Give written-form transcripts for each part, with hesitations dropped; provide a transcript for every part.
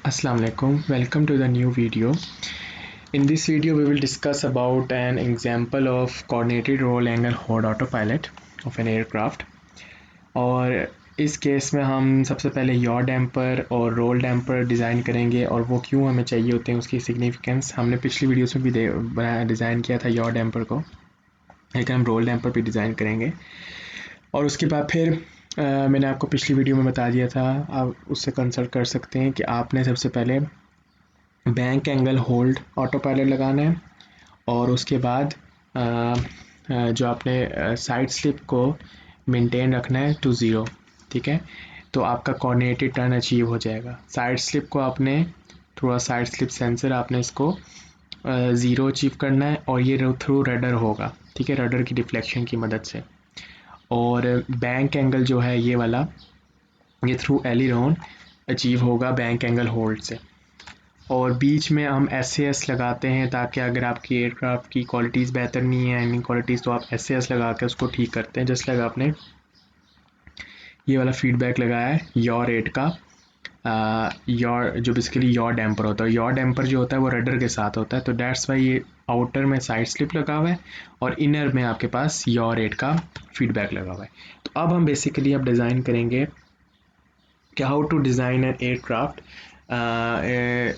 Assalamu alaikum. Welcome to the new video. In this video, we will discuss about an example of coordinated roll angle hold autopilot of an aircraft. और इस case में हम सबसे पहले yaw damper और roll damper design करेंगे और वो क्यों हमें चाहिए होते हैं, उसकी सिग्निफिकेंस हमने पिछली वीडियोस में भी डिज़ाइन किया था yaw डैम्पर को, लेकिन हम रोल डैम्पर भी डिज़ाइन करेंगे। और उसके बाद फिर मैंने आपको पिछली वीडियो में बता दिया था, आप उससे कंसल्ट कर सकते हैं कि आपने सबसे पहले bank angle hold auto pilot लगाना है और उसके बाद जो आपने साइड स्लिप को मेंटेन रखना है टू ज़ीरो। ठीक है, तो आपका कोऑर्डिनेटेड टर्न अचीव हो जाएगा। साइड स्लिप को आपने थोड़ा साइड स्लिप सेंसर आपने इसको ज़ीरो अचीव करना है और ये थ्रू रडर होगा। ठीक है, रडर की डिफ्लेक्शन की मदद से। और बैंक एंगल जो है ये वाला, ये थ्रू एलिरोन अचीव होगा बैंक एंगल होल्ड से। और बीच में हम SAS लगाते हैं ताकि अगर आपकी एयरक्राफ्ट की क्वालिटीज़ बेहतर नहीं है, एनी क्वालिटीज़, तो आप SAS लगा के उसको ठीक करते हैं। जस्ट लाइक आपने ये वाला फीडबैक लगाया है यॉ रेट का, यॉ जो बेसिकली यॉ डैम्पर होता है। यॉ डैम्पर जो होता है वो रडर के साथ होता है, तो दैट्स वाई ये आउटर में साइड स्लिप लगा हुआ है और इनर में आपके पास यॉ रेट का फीडबैक लगा हुआ है। तो अब हम बेसिकली अब डिज़ाइन करेंगे कि how to design an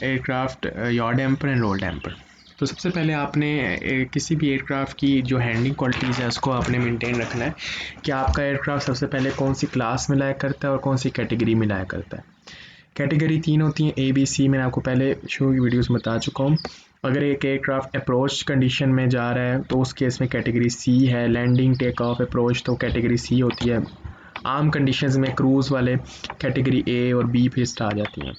aircraft yaw damper and roll damper. तो सबसे पहले आपने किसी भी एयरक्राफ्ट की जो हैंडलिंग क्वालिटीज़ है उसको आपने मेंटेन रखना है कि आपका एयरक्राफ्ट सबसे पहले कौन सी क्लास में लाया करता है और कौन सी कैटेगरी में लाया करता है। कैटेगरी 3 होती हैं, ABC। मैंने आपको पहले शो की वीडियोस में बता चुका हूँ। अगर एक एयरक्राफ्ट अप्रोच कंडीशन में जा रहा है तो उस केस में कैटेगरी C है। लैंडिंग, टेक ऑफ, अप्रोच तो कैटेगरी C होती है। आम कंडीशंस में क्रूज़ वाले कैटेगरी A और B फिर आ जाती हैं।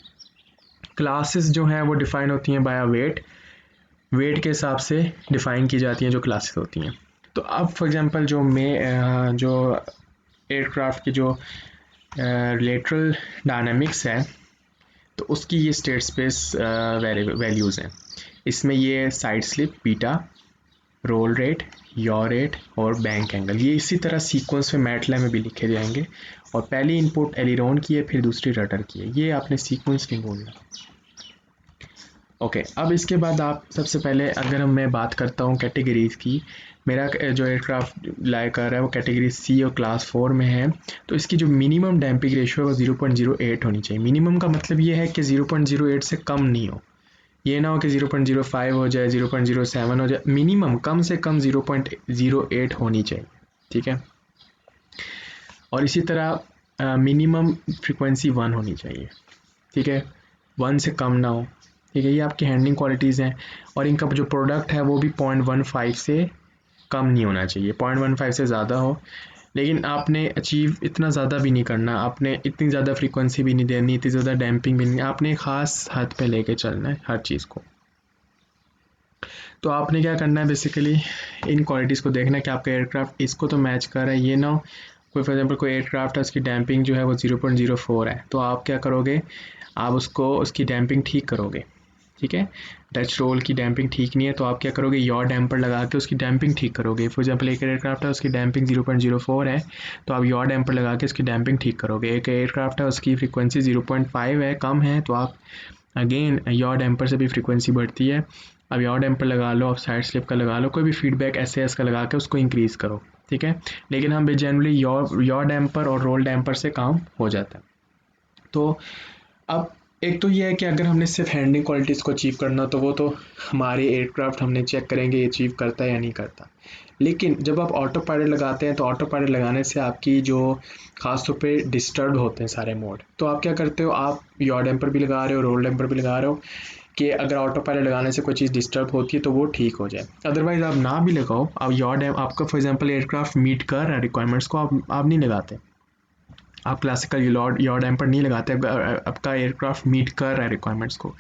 क्लासेस जो हैं वो डिफ़ाइन होती हैं बाय वेट के हिसाब से डिफ़ाइन की जाती हैं जो क्लासेस होती हैं। तो अब फॉर एग्जांपल जो एयरक्राफ्ट की जो लेटरल डायनामिक्स है तो उसकी ये स्टेट स्पेस वैल्यूज़ हैं। इसमें ये side slip, beta, roll rate, yaw rate और बैंक एंगल, ये इसी तरह सीक्वेंस में मैटलैब में भी लिखे जाएंगे। और पहली इनपुट एलिरोन की है, फिर दूसरी रडर की है। ये आपने सीक्वेंस नहीं भूलना। ओके, अब इसके बाद आप सबसे पहले अगर मैं बात करता हूँ कैटेगरीज़ की, मेरा जो एयरक्राफ्ट लाया कर रहा है वो कैटेगरी C और क्लास 4 में है, तो इसकी जो मिनिमम डैम्पिंग रेशियो है वो 0.08 होनी चाहिए। मिनिमम का मतलब ये है कि 0.08 से कम नहीं हो, ये ना हो कि 0.05 हो जाए, 0.07 हो जाए। मिनिमम कम से कम 0.08 होनी चाहिए। ठीक है, और इसी तरह मिनिमम फ्रीक्वेंसी 1 होनी चाहिए। ठीक है, 1 से कम ना हो। ठीक है, ये आपकी हैंडलिंग क्वालिटीज़ हैं। और इनका जो प्रोडक्ट है वो भी 0.15 से कम नहीं होना चाहिए, 0.15 से ज़्यादा हो। लेकिन आपने अचीव इतना ज़्यादा भी नहीं करना, आपने इतनी ज़्यादा फ्रीक्वेंसी भी नहीं देनी, इतनी ज़्यादा डैम्पिंग भी नहीं, आपने ख़ास हद पे लेके चलना है हर चीज़ को। तो आपने क्या करना है, बेसिकली इन क्वालिटीज़ को देखना है कि आपका एयरक्राफ्ट इसको तो मैच कर रहा है। ये ना हो कोई फॉर एग्जांपल कोई एयरक्राफ्ट है उसकी डैम्पिंग जो है वो 0.04 है, तो आप क्या करोगे, आप उसकी डैम्पिंग ठीक करोगे। ठीक है, डच रोल की डैम्पिंग ठीक नहीं है तो आप क्या करोगे, यॉ डैम्पर लगा के उसकी डैम्पिंग ठीक करोगे। फॉर एग्जांपल एक एयरक्राफ्ट है उसकी डैम्पिंग 0.04 है, तो आप यॉ डैम्पर लगा के उसकी डैम्पिंग ठीक करोगे। एक एयरक्राफ्ट है उसकी फ्रीक्वेंसी 0.5 है, कम है, तो आप अगेन यॉ डैम्पर से भी फ्रीक्वेंसी बढ़ती है, अब यॉ डैम्पर लगा लो, आप साइड स्लिप का लगा लो, कोई भी फीडबैक SAS का लगा के उसको इंक्रीज़ करो। ठीक है, लेकिन हम जनरली यॉ डैम्पर और रोल डैम्पर से काम हो जाता है। तो अब एक तो ये है कि अगर हमने सिर्फ हैंडलिंग क्वालिटीज़ को अचीव करना तो वो तो हमारे एयरक्राफ्ट हमने चेक करेंगे अचीव करता है या नहीं करता। लेकिन जब आप ऑटो पायलट लगाते हैं तो ऑटो पायलट लगाने से आपकी जो ख़ास तौर पे डिस्टर्ब होते हैं सारे मोड, तो आप क्या करते हो, आप यॉ डैम्पर भी लगा रहे हो, रोल डैम्पर भी लगा रहे हो कि अगर ऑटो पायलट लगाने से कोई चीज़ डिस्टर्ब होती है तो वो ठीक हो जाए। अदरवाइज़ आप ना भी लगाओ, आप यॉ डैम आपका फॉर एग्जांपल एयरक्राफ्ट मीट कर रहा है रिक्वायरमेंट्स को, आप नहीं लगाते, आप क्लासिकल यॉ डैम्पर नहीं लगाते, आपका एयरक्राफ्ट मीट कर रहा है रिक्वायरमेंट्स को।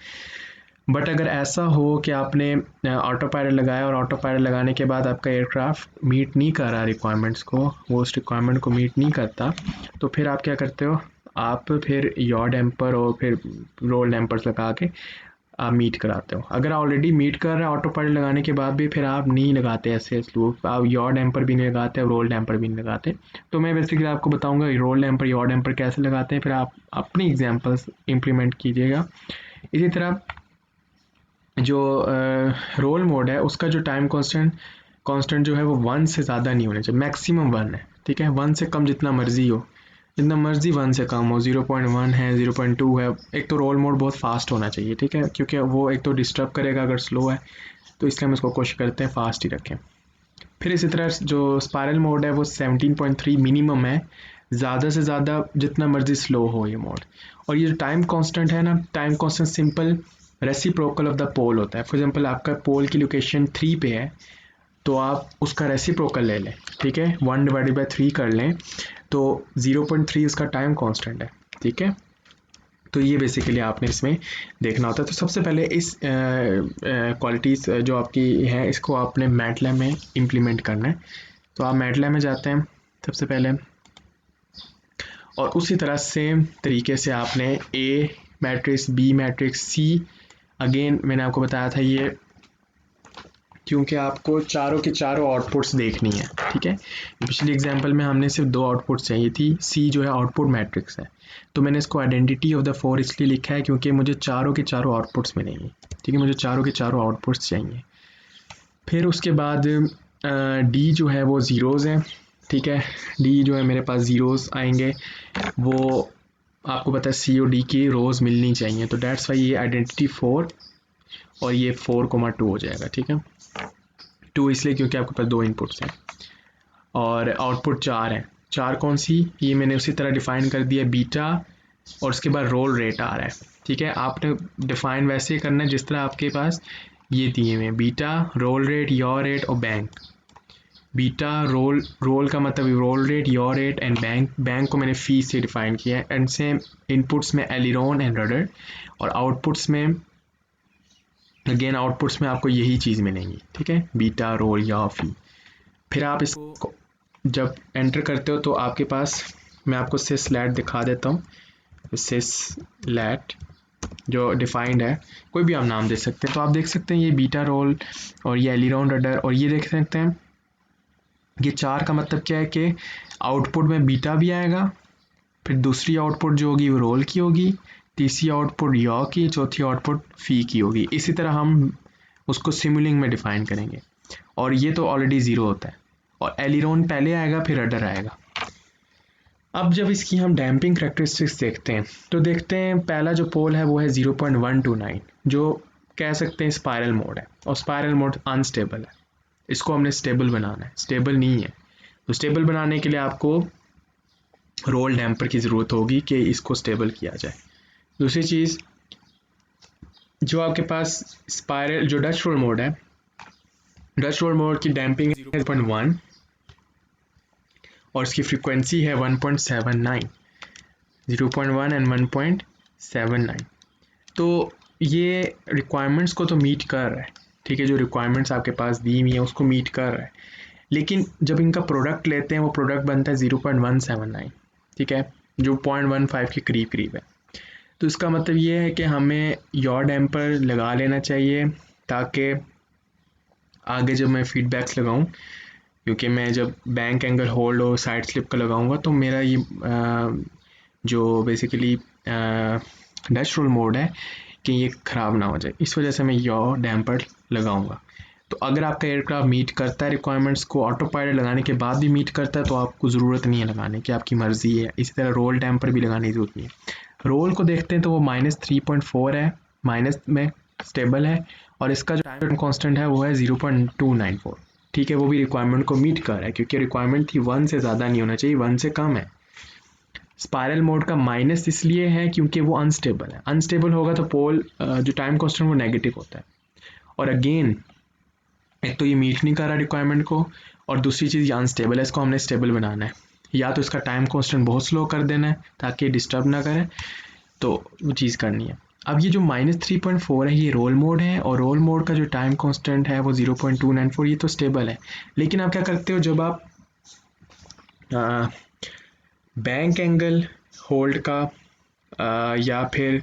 बट अगर ऐसा हो कि आपने ऑटो पायलट लगाया और ऑटो पायलट लगाने के बाद आपका एयरक्राफ्ट मीट नहीं कर रहा रिक्वायरमेंट्स को, वो उस रिक्वायरमेंट को मीट नहीं करता, तो फिर आप क्या करते हो, आप फिर यॉ डैम्पर और फिर रोल डैम्पर्स लगा के आप मीट कराते हो। अगर ऑलरेडी मीट कर रहा है ऑटो पायलट लगाने के बाद भी फिर आप नहीं लगाते ऐसे लूप, आप यॉ डैम्पर भी नहीं लगाते और रोल डैम्पर भी नहीं लगाते। तो मैं बेसिकली आपको बताऊंगा रोल डैम्पर, यॉ डैम्पर कैसे लगाते हैं, फिर आप अपनी एग्जांपल्स इंप्लीमेंट कीजिएगा इसी तरह जो रोल मोड है उसका जो टाइम कांस्टेंट जो है वो 1 से ज़्यादा नहीं होना चाहिए, मैक्सिमम 1 है, ठीक है। 1 से कम जितना मर्जी हो, जितना मर्जी 1 से कम हो, 0.1 है, 0.2 है। एक तो रोल मोड बहुत फास्ट होना चाहिए, ठीक है, क्योंकि वो एक तो डिस्टर्ब करेगा अगर स्लो है, तो इसलिए हम इसको कोशिश करते हैं फास्ट ही रखें। फिर इसी तरह जो स्पायरल मोड है वो 17.3 मिनिमम है, ज़्यादा से ज़्यादा जितना मर्जी स्लो हो ये मोड। और ये जो टाइम कांस्टेंट है ना, time constant simple reciprocal of the pole होता है। फॉर एग्जांपल आपका पोल की लोकेशन 3 पे है, तो आप उसका रेसिप्रोकल ले लें, ठीक है, 1/3 कर लें, तो 0.3 उसका टाइम कांस्टेंट है, ठीक है। तो ये बेसिकली आपने इसमें देखना होता है। तो सबसे पहले इस क्वालिटीज़ जो आपकी है इसको आपने मैटलैब में इम्प्लीमेंट करना है। तो आप मैटलैब में जाते हैं सबसे पहले, और उसी तरह सेम तरीके से आपने ए मैट्रिक्स, बी मैट्रिक्स, सी, अगेन मैंने आपको बताया था ये क्योंकि आपको चारों के चारों आउटपुट्स देखनी है, ठीक है। पिछली एग्जांपल में हमने सिर्फ 2 आउटपुट्स चाहिए थी, सी जो है आउटपुट मैट्रिक्स है, तो मैंने इसको आइडेंटिटी ऑफ द 4 इसलिए लिखा है क्योंकि मुझे चारों के चारों आउटपुट्स मिलेंगे, ठीक है, मुझे चारों के चारों आउटपुट्स चाहिए। फिर उसके बाद डी जो है वो ज़ीरोज़ है, ठीक है, डी जो है मेरे पास ज़ीरोज़ आएंगे, वो आपको पता है सी और डी की रोज़ मिलनी चाहिए, तो डैट्स वाई ये आइडेंटिटी 4 और ये 4,2 हो जाएगा, ठीक है। 2 इसलिए क्योंकि आपके पास 2 इनपुट्स हैं, और आउटपुट 4 है। 4 कौन सी, ये मैंने उसी तरह डिफ़ाइन कर दिया बीटा, और उसके बाद रोल रेट आ रहा है, ठीक है। आपने डिफ़ाइन वैसे ही करना है जिस तरह आपके पास ये दिए हुए हैं, beta, roll rate, yaw rate और बैंक। बीटा रोल का मतलब roll rate, yaw rate and bank को मैंने फी से डिफाइन किया है। एंड सेम इनपुट्स में एलिरॉन एंड रडर, और आउटपुट्स में अगेन आउटपुट्स में आपको यही चीज़ मिलेंगी, ठीक है, बीटा, रोल या फी। फिर आप इसको जब एंटर करते हो तो आपके पास, मैं आपको सिसलैट दिखा देता हूँ, सिसलैट जो डिफाइंड है, कोई भी आप नाम दे सकते हैं। तो आप देख सकते हैं ये बीटा, रोल और ये एलिरॉन, रडर, और ये देख सकते हैं ये 4 का मतलब क्या है कि आउटपुट में बीटा भी आएगा, फिर दूसरी आउटपुट जो होगी वो रोल की होगी, तीसरी आउटपुट यॉ की, चौथी आउटपुट फी की होगी। इसी तरह हम उसको सिमुलिंग में डिफाइन करेंगे, और ये तो ऑलरेडी 0 होता है, और एलिरॉन पहले आएगा फिर रडर आएगा। अब जब इसकी हम डैम्पिंग करेक्टरिस्टिक्स देखते हैं तो देखते हैं पहला जो पोल है वो है 0.129, जो कह सकते हैं स्पायरल मोड है, और स्पायरल मोड अनस्टेबल है। इसको हमने स्टेबल बनाना है, स्टेबल नहीं है। तो स्टेबल बनाने के लिए आपको रोल डैम्पर की ज़रूरत होगी कि इसको स्टेबल किया जाए। दूसरी चीज़, जो आपके पास स्पायरल जो डच रोल मोड है, डच रोल मोड की डैम्पिंग 0.1 और इसकी फ्रीक्वेंसी है 1.79, 0.1 एंड 1.79। तो ये रिक्वायरमेंट्स को तो मीट कर रहा है, ठीक है, जो रिक्वायरमेंट्स आपके पास दी हुई है उसको मीट कर रहा है, लेकिन जब इनका प्रोडक्ट लेते हैं वो प्रोडक्ट बनता है 0.179, ठीक है, जो 0.15 के करीब करीब है। तो इसका मतलब ये है कि हमें यॉ डैम्पर लगा लेना चाहिए ताकि आगे जब मैं फीडबैक्स लगाऊं, क्योंकि मैं जब बैंक एंगल होल्ड और साइड स्लिप का लगाऊंगा तो मेरा ये जो बेसिकली डच रोल मोड है कि ये ख़राब ना हो जाए, इस वजह से मैं यॉ डैम्पर लगाऊंगा। तो अगर आपका एयरक्राफ्ट मीट करता है रिक्वायरमेंट्स को, ऑटो पायलट लगाने के बाद भी मीट करता है, तो आपको ज़रूरत नहीं है लगाने की, आपकी मर्ज़ी है। इसी तरह रोल डैम्पर भी लगाने की ज़रूरत नहीं है। रोल को देखते हैं तो वो -3.4 है, माइनस में स्टेबल है, और इसका जो टाइम कांस्टेंट है वो है 0.294, ठीक है, वो भी रिक्वायरमेंट को मीट कर रहा है, क्योंकि रिक्वायरमेंट थी 1 से ज़्यादा नहीं होना चाहिए, 1 से कम है। स्पायरल मोड का माइनस इसलिए है क्योंकि वो अनस्टेबल है, अनस्टेबल होगा तो पोल जो टाइम कांस्टेंट वो नेगेटिव होता है। और अगेन एक तो ये मीट नहीं कर रहा रिक्वायरमेंट को, और दूसरी चीज़ ये अनस्टेबल है, इसको हमने स्टेबल बनाना है। या तो इसका टाइम कांस्टेंट बहुत स्लो कर देना है ताकि डिस्टर्ब ना करे, तो वो चीज़ करनी है। अब ये जो -3.4 है ये रोल मोड है, और रोल मोड का जो टाइम कांस्टेंट है वो 0.294, ये तो स्टेबल है। लेकिन आप क्या करते हो, जब आप बैंक एंगल होल्ड का या फिर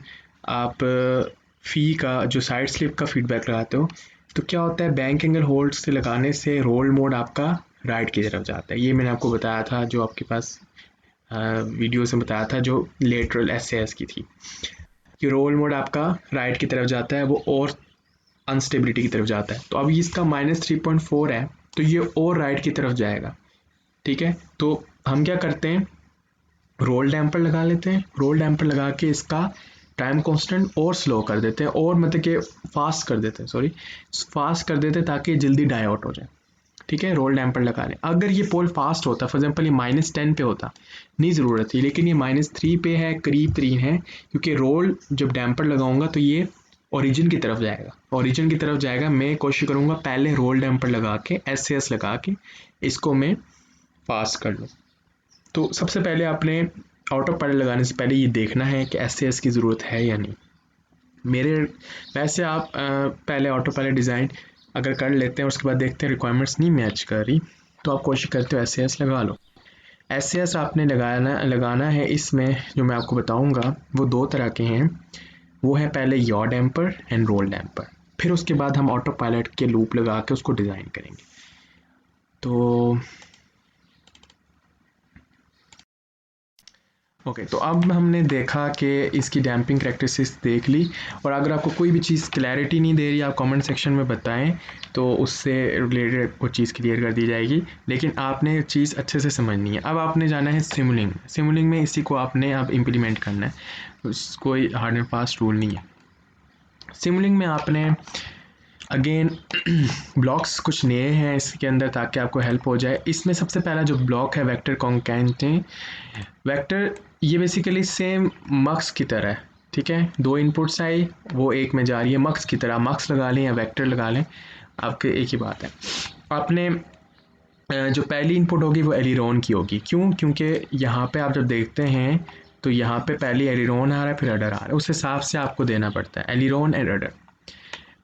आप फी का जो साइड स्लिप का फीडबैक लगाते हो, तो क्या होता है, बैंक एंगल होल्ड से लगाने से रोल मोड आपका राइट की तरफ जाता है। ये मैंने आपको बताया था, जो आपके पास वीडियो से बताया था, जो लेटरल एसएएस की थी। कि रोल मोड आपका राइट की तरफ जाता है, वो और अनस्टेबिलिटी की तरफ जाता है। तो अब इसका -3.4 है, तो ये और राइट की तरफ जाएगा। ठीक है, तो हम क्या करते हैं, रोल डैम्पर लगा लेते हैं। रोल डैम्पर लगा के इसका टाइम कांस्टेंट और स्लो कर देते हैं, और मतलब कि फास्ट कर देते हैं, सॉरी फास्ट कर देते हैं ताकि जल्दी डाई आउट हो जाए। ठीक है, रोल डैम्पर लगा लें। अगर ये पोल फास्ट होता, फॉर एग्जांपल ये -10 पे होता, नहीं ज़रूरत थी, लेकिन ये -3 पे है, करीब 3 है, क्योंकि रोल जब डैम्पर लगाऊंगा तो ये ओरिजिन की तरफ जाएगा, ओरिजिन की तरफ जाएगा। मैं कोशिश करूंगा पहले रोल डैम्पर लगा के SAS लगा के इसको मैं फास्ट कर लूँ। तो सबसे पहले आपने ऑटो पायलट लगाने से पहले ये देखना है कि SAS की ज़रूरत है या नहीं। मेरे वैसे आप पहले ऑटो पायलट डिज़ाइन अगर कर लेते हैं, उसके बाद देखते हैं रिक्वायरमेंट्स नहीं मैच कर रही, तो आप कोशिश करते हो SAS लगा लो। SAS आपने लगाना है। इसमें जो मैं आपको बताऊंगा वो 2 तरह के हैं। वो है पहले yaw damper and roll damper, फिर उसके बाद हम ऑटो पायलट के लूप लगा के उसको डिज़ाइन करेंगे। तो ओके, तो अब हमने देखा कि इसकी डैम्पिंग करैक्टरिस्टिक्स देख ली, और अगर आपको कोई भी चीज़ क्लैरिटी नहीं दे रही, आप कमेंट सेक्शन में बताएं, तो उससे रिलेटेड वो चीज़ क्लियर कर दी जाएगी। लेकिन आपने चीज़ अच्छे से समझनी है। अब आपने जाना है सिमुलिंग। सिमुलिंग में इसी को आपने अब इम्प्लीमेंट करना है, कोई हार्ड एंड फास्ट रूल नहीं है। सिमुलिंग में आपने अगेन ब्लॉक्स कुछ नए हैं इसके अंदर ताकि आपको हेल्प हो जाए। इसमें सबसे पहला जो ब्लॉक है वेक्टर कॉन्केटेंट वेक्टर, ये बेसिकली सेम मक्स की तरह है। ठीक है, 2 इनपुट्स आई, वो एक में जा रही है मक्स की तरह। मक्स लगा लें या वेक्टर लगा लें, आपके एक ही बात है। आपने जो पहली इनपुट होगी वो एलिरोन की होगी। क्यों? क्योंकि यहाँ पे आप जब देखते हैं तो यहाँ पे पहले एलिरोन आ रहा है, फिर रडर आ रहा है, उस हिसाब से आपको देना पड़ता है एलिरोन एंड रडर।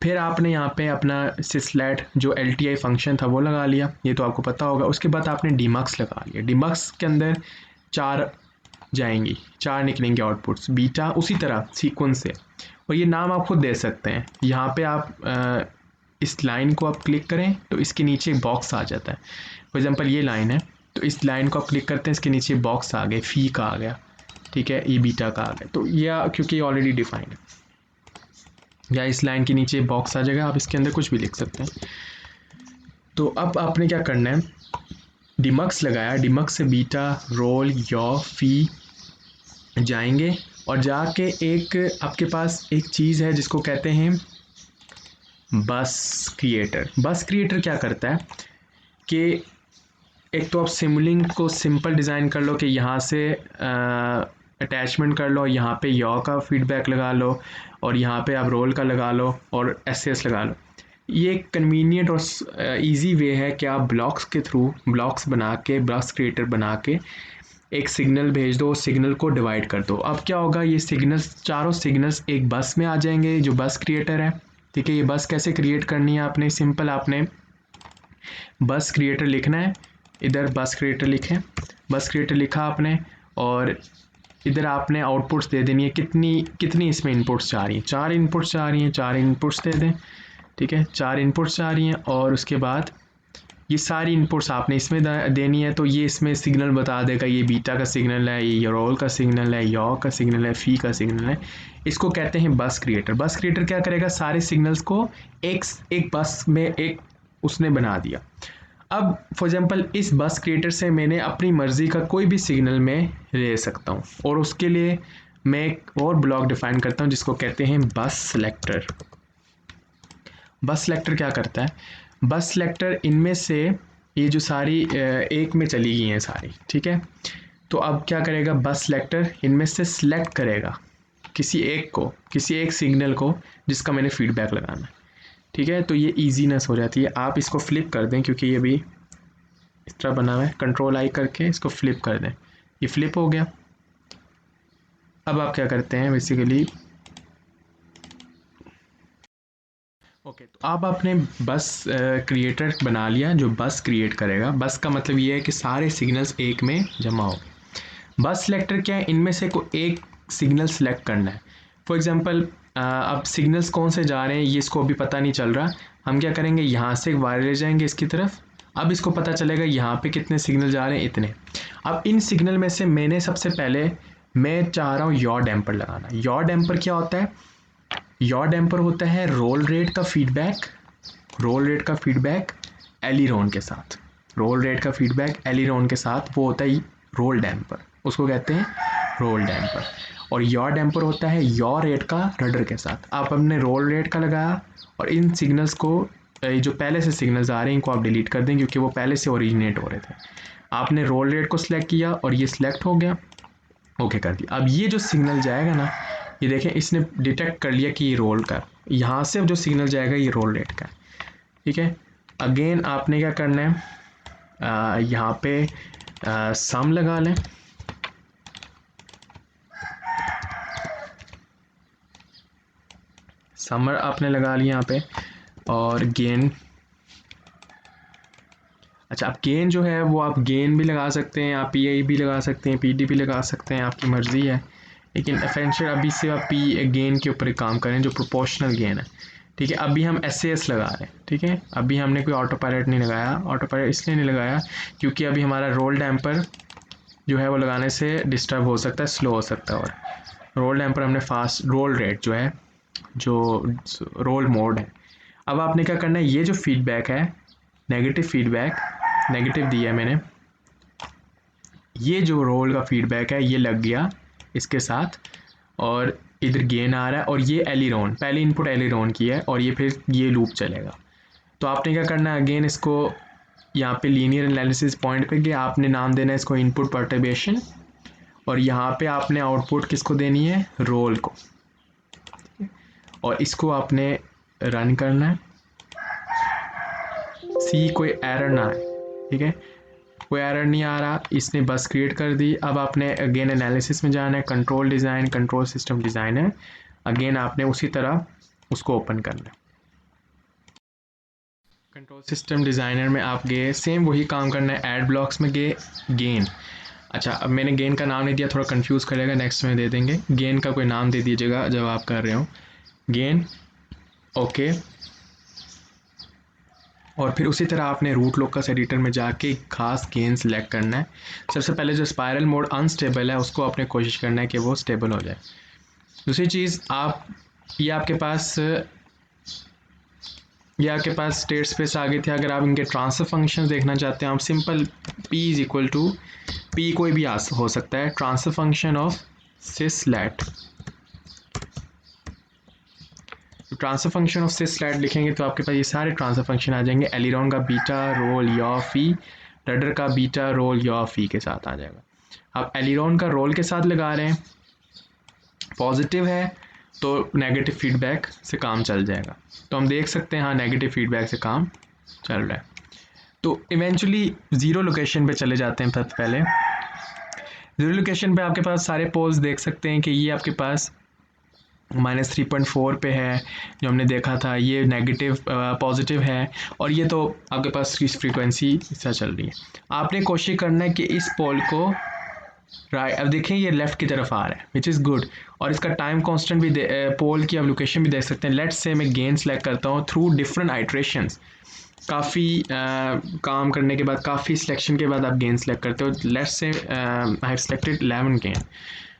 फिर आपने यहाँ पे अपना सिस्लेट जो LTI फंक्शन था वो लगा लिया, ये तो आपको पता होगा। उसके बाद आपने डीमक्स लगा लिया। डीमक्स के अंदर 4 जाएंगी, 4 निकलेंगे आउटपुट्स बीटा, उसी तरह सीक्वेंस से, और ये नाम आप खुद दे सकते हैं। यहाँ पे आप इस लाइन को आप क्लिक करें तो इसके नीचे बॉक्स आ जाता है। फॉर एग्जांपल ये लाइन है, तो इस लाइन को आप क्लिक करते हैं, इसके नीचे बॉक्स आ गए, फी का आ गया। ठीक है, ये बीटा का आ गया, तो यह क्योंकि ये ऑलरेडी डिफाइंड है, या इस लाइन के नीचे बॉक्स आ जाएगा, आप इसके अंदर कुछ भी लिख सकते हैं। तो अब आपने क्या करना है, डिमक्स लगाया, डिमक्स से बीटा रोल यॉ फी जाएंगे, और जाके एक आपके पास एक चीज़ है जिसको कहते हैं बस क्रिएटर। बस क्रिएटर क्या करता है कि एक तो आप सिमुलिंग को सिंपल डिज़ाइन कर लो कि यहाँ से अटैचमेंट कर लो, यहाँ पे यॉ का फीडबैक लगा लो, और यहाँ पे आप रोल का लगा लो, और SAS लगा लो। ये एक कन्वीनियंट और इजी वे है कि आप ब्लॉक्स के थ्रू ब्लॉक्स बना के, बस क्रिएटर बना के एक सिग्नल भेज दो, सिग्नल को डिवाइड कर दो। अब क्या होगा, ये सिग्नल्स, चारों सिग्नल्स एक बस में आ जाएंगे जो बस क्रिएटर है। ठीक है, ये बस कैसे क्रिएट करनी है, आपने सिंपल आपने बस क्रिएटर लिखना है, इधर बस क्रिएटर लिखें, बस क्रिएटर लिखा आपने, और इधर आपने आउटपुट्स दे देनी है। कितनी इसमें इनपुट्स जा रही हैं, 4 इनपुट्स जा रही हैं, 4 इनपुट्स दे दें। ठीक है, 4 इनपुट्स जा रही हैं, और उसके बाद ये सारी इनपुट्स आपने इसमें देनी है। तो ये इसमें सिग्नल बता देगा, ये बीटा का सिग्नल है, ये रोल का सिग्नल है, यॉ का सिग्नल है, फी का सिग्नल है। इसको कहते हैं बस क्रिएटर। बस क्रिएटर क्या करेगा, सारे सिग्नल्स को एक बस में एक उसने बना दिया। अब फॉर एग्जांपल इस बस क्रिएटर से मैंने अपनी मर्ज़ी का कोई भी सिग्नल में ले सकता हूँ, और उसके लिए मैं एक और ब्लॉक डिफाइन करता हूँ जिसको कहते हैं बस सेलेक्टर। बस सेलेक्टर क्या करता है, बस सेलेक्टर इनमें से ये जो सारी एक में चली गई हैं सारी, ठीक है, तो अब क्या करेगा, बस सेलेक्टर इनमें से सिलेक्ट करेगा किसी एक सिग्नल को जिसका मैंने फीडबैक लगाना है। ठीक है, तो ये ईजीनेस हो जाती है। आप इसको फ्लिप कर दें, क्योंकि ये भी इस तरह बना हुआ है, Ctrl+I करके इसको फ्लिप कर दें, ये फ्लिप हो गया। अब आप क्या करते हैं बेसिकली, ओके, तो अब आपने बस क्रिएटर बना लिया जो बस क्रिएट करेगा। बस का मतलब ये है कि सारे सिग्नल्स एक में जमा हो गए। बस सेलेक्टर क्या है, इनमें से कोई एक सिग्नल सेलेक्ट करना है। फॉर एग्जांपल अब सिग्नल्स कौन से जा रहे हैं ये इसको अभी पता नहीं चल रहा, हम क्या करेंगे, यहाँ से एक वायर ले जाएंगे इसकी तरफ। अब इसको पता चलेगा यहाँ पे कितने सिग्नल जा रहे हैं, इतने। अब इन सिग्नल में से मैंने सबसे पहले मैं चाह रहा हूँ यॉ डैम्पर लगाना। यॉ डैम्पर क्या होता है? यॉ डैम्पर होता है रोल रेट का फीडबैक, रोल रेट का फीडबैक एलिरोन के साथ, रोल रेट का फीडबैक एलिरोन के साथ, वो होता है रोल डैम्पर, उसको कहते हैं रोल डैम्पर। और यॉ डैम्पर होता है यॉ रेट का रडर के साथ। आप अपने रोल रेट का लगाया और इन सिग्नल्स को, जो पहले से सिग्नल्स आ रहे हैं इनको आप डिलीट कर दें क्योंकि वो पहले से ओरिजिनेट हो रहे थे। आपने रोल रेट को सिलेक्ट किया और ये सिलेक्ट हो गया, ओके कर दिया। अब ये जो सिग्नल जाएगा ना, ये देखें इसने डिटेक्ट कर लिया कि ये रोल का, यहाँ से जो सिग्नल जाएगा ये रोल रेट का है, ठीक है। अगेन आपने क्या करना है, यहाँ पे सम लगा लें, समर आपने लगा लिया यहाँ पे, और गेन, अच्छा आप गेन जो है वो आप गेन भी लगा सकते हैं, आप पी भी लगा सकते हैं, पी भी लगा सकते हैं, आपकी मर्ज़ी है। लेकिन एसेंशियल अभी से आप पी गेन के ऊपर काम करें जो प्रोपोर्शनल गेन है, ठीक है। अभी हम एस लगा रहे हैं, ठीक है। अभी हमने कोई ऑटो पायलट नहीं लगाया, ऑटो पायलट इसलिए नहीं लगाया क्योंकि अभी हमारा रोल डैम्पर जो है वो लगाने से डिस्टर्ब हो सकता है, स्लो हो सकता है। और रोल डैम्पर हमने फास्ट, रोल रेट जो है, जो रोल मोड है। अब आपने क्या करना है, ये जो फीडबैक है, नेगेटिव फीडबैक, नेगेटिव दिया है मैंने, ये जो रोल का फीडबैक है ये लग गया इसके साथ, और इधर गेन आ रहा है, और ये एलिरोन, पहले इनपुट एलिरोन की है, और ये फिर ये लूप चलेगा। तो आपने क्या करना है, अगेन इसको यहाँ पे लीनियर एनालिसिस पॉइंट पे गया, आपने नाम देना है इसको इनपुट परटर्बेशन, और यहाँ पे आपने आउटपुट किसको देनी है, रोल को, और इसको आपने रन करना है। सी कोई एरर ना आए, ठीक है, कोई एरर नहीं आ रहा, इसने बस क्रिएट कर दी। अब आपने अगेन एनालिसिस में जाना है, control design, control system design है, अगेन आपने उसी तरह उसको ओपन करना है। कंट्रोल सिस्टम डिज़ाइनर में आप गए, सेम वही काम करना है, ऐड ब्लॉक्स में गए, गेन, अच्छा अब मैंने गेन का नाम नहीं दिया, थोड़ा कंफ्यूज करेगा, नेक्स्ट में दे देंगे। गेन का कोई नाम दे दीजिएगा जब आप कर रहे हो गेन, ओके। और फिर उसी तरह आपने रूट लोकस एडिटर में जाके खास गेन सेलेक्ट करना है। सबसे पहले जो स्पायरल मोड अनस्टेबल है उसको आपने कोशिश करना है कि वो स्टेबल हो जाए। दूसरी चीज़, आप ये आपके पास स्टेट स्पेस आ गए थे। अगर आप इनके ट्रांसफर फंक्शन देखना चाहते हैं, आप simple P is equal to, P कोई भी हो सकता है, ट्रांसफर फंक्शन ऑफ सिसलेट, ट्रांसफर फंक्शन ऑफ सिसलेट लिखेंगे तो आपके पास ये सारे ट्रांसफर फंक्शन आ जाएंगे। एलिरॉन का बीटा रोल यॉ फी, रडर का बीटा रोल यॉ फी के साथ आ जाएगा। आप एलिरॉन का रोल के साथ लगा रहे हैं, पॉजिटिव है तो नेगेटिव फीडबैक से काम चल जाएगा। तो हम देख सकते हैं हाँ नेगेटिव फीडबैक से काम चल रहा है। तो इवेंचुअली ज़ीरो लोकेशन पे चले जाते हैं। सबसे पहले ज़ीरो लोकेशन पे आपके पास सारे पोल्स देख सकते हैं कि ये आपके पास -3.4 पे है जो हमने देखा था, ये नेगेटिव पॉजिटिव है, और ये तो आपके पास फ्रीक्वेंसी सा चल रही है। आपने कोशिश करना है कि इस पोल को राइट, अब देखें ये लेफ़्ट की तरफ आ रहा है विच इज़ गुड, और इसका टाइम कांस्टेंट भी पोल की आप लोकेशन भी देख सकते हैं। लेट्स से मैं गेन सेलेक्ट करता हूँ थ्रू डिफरेंट आइट्रेशंस, काफ़ी काम करने के बाद, काफ़ी सिलेक्शन के बाद आप गेन सेलेक्ट करते हो। Let's say I have selected 11 gain,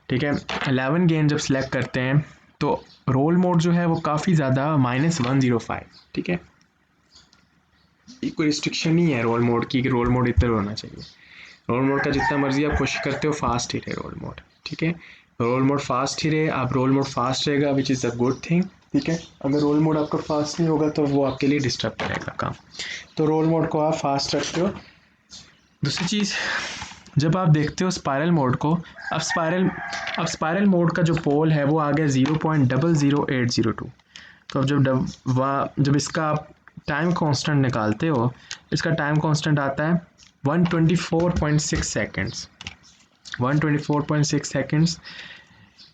ठीक है। 11 गेन जब सेलेक्ट करते हैं तो रोल मोड जो है वो काफ़ी ज़्यादा -105, ठीक है। कोई रिस्ट्रिक्शन नहीं है रोल मोड की कि रोल मोड इतना होना चाहिए। रोल मोड का जितना मर्जी आप कोशिश करते हो फास्ट ही रहे रोल मोड, ठीक है। रोल मोड फास्ट ही रहे, आप रोल मोड फास्ट रहेगा which is a good thing, ठीक है। अगर रोल मोड आपका फास्ट नहीं होगा तो वो आपके लिए डिस्टर्ब करेगा काम, तो रोल मोड को आप फास्ट रखते हो। दूसरी चीज़, जब आप देखते हो स्पायरल मोड को, अब स्पायरल मोड का जो पोल है वो आ गया 0.00802। तो अब जब इसका आप टाइम कांस्टेंट निकालते हो, इसका टाइम कांस्टेंट आता है 124.6 सेकेंड्स। 124.6 सेकेंड्स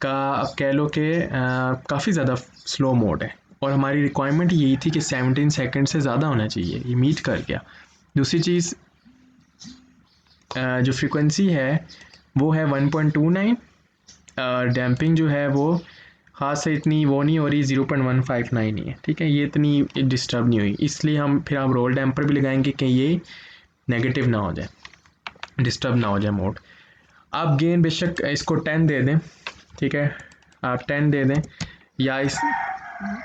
का आप कह लो कि काफ़ी ज़्यादा स्लो मोड है, और हमारी रिक्वायरमेंट यही थी कि 17 सेकेंड से ज़्यादा होना चाहिए, ये मीट कर गया। दूसरी चीज़, जो फ्रीक्वेंसी है वो है 1.29, डैम्पिंग जो है वो ख़ास से इतनी वो नहीं हो रही, 0.159 ही है, ठीक है। ये इतनी डिस्टर्ब नहीं हुई, इसलिए हम फिर आप रोल डैम्पर भी लगाएंगे कि ये नेगेटिव ना हो जाए, डिस्टर्ब ना हो जाए मोड। आप गेन बेशक इसको 10 दे दें, ठीक है, आप 10 दे दें, या इस